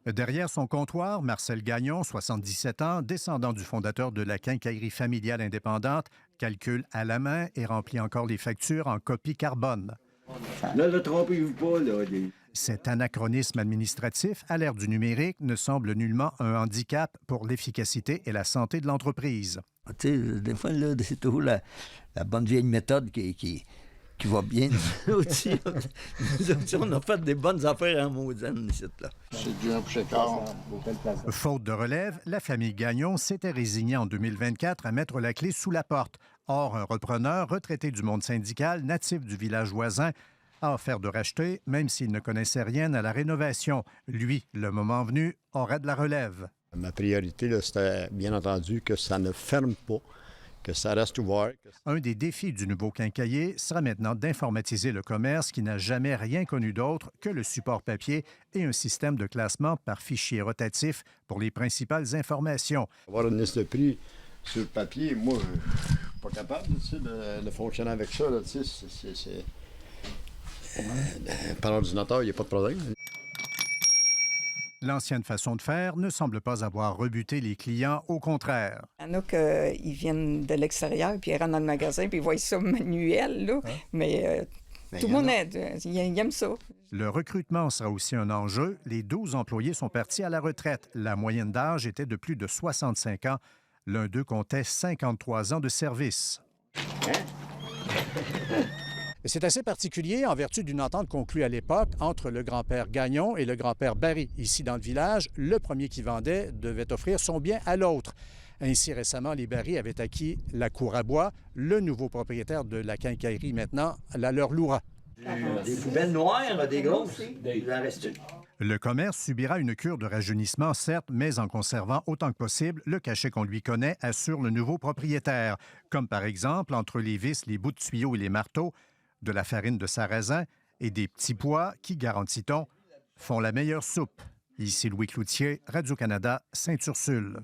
Derrière son comptoir, Marcel Gagnon, 77 ans, descendant du fondateur de la quincaillerie familiale indépendante, calcule à la main et remplit encore les factures en copie carbone. Là, trompez-vous pas, là. Cet anachronisme administratif à l'ère du numérique ne semble nullement un handicap pour l'efficacité et la santé de l'entreprise. Tu sais, des fois, là, c'est toujours la bonne vieille méthode qui va bien. Nous aussi, on a fait des bonnes affaires en Maudine, ici, là. C'est du un quart. Faute de relève, la famille Gagnon s'était résignée en 2024 à mettre la clé sous la porte. Or, un repreneur retraité du monde syndical, natif du village voisin, a offert de racheter, même s'il ne connaissait rien à la rénovation. Lui, le moment venu, aurait de la relève. Ma priorité, là, c'était bien entendu que ça ne ferme pas, que ça reste ouvert. Un des défis du nouveau quincailler sera maintenant d'informatiser le commerce qui n'a jamais rien connu d'autre que le support papier et un système de classement par fichier rotatif pour les principales informations. Avoir une liste de prix sur le papier, moi, je suis pas capable de fonctionner avec ça. Là, par ordinateur, il n'y a pas de problème. L'ancienne façon de faire ne semble pas avoir rebuté les clients, au contraire. Il y en a qui viennent de l'extérieur, puis ils rentrent dans le magasin, puis ils voient ça manuel, là. Mais tout le monde aime ça. Le recrutement sera aussi un enjeu. Les 12 employés sont partis à la retraite. La moyenne d'âge était de plus de 65 ans. L'un d'eux comptait 53 ans de service. C'est assez particulier en vertu d'une entente conclue à l'époque entre le grand-père Gagnon et le grand-père Barry. Ici, dans le village, le premier qui vendait devait offrir son bien à l'autre. Ainsi, récemment, les Barry avaient acquis la cour à bois. Le nouveau propriétaire de la quincaillerie, maintenant, la leur louera. Des poubelles noires, des grosses, il en reste une. Le commerce subira une cure de rajeunissement, certes, mais en conservant autant que possible le cachet qu'on lui connaît, assure le nouveau propriétaire. Comme par exemple, entre les vis, les bouts de tuyaux et les marteaux, de la farine de sarrasin et des petits pois qui, garantit-on, font la meilleure soupe. Ici Louis Cloutier, Radio-Canada, Sainte-Ursule.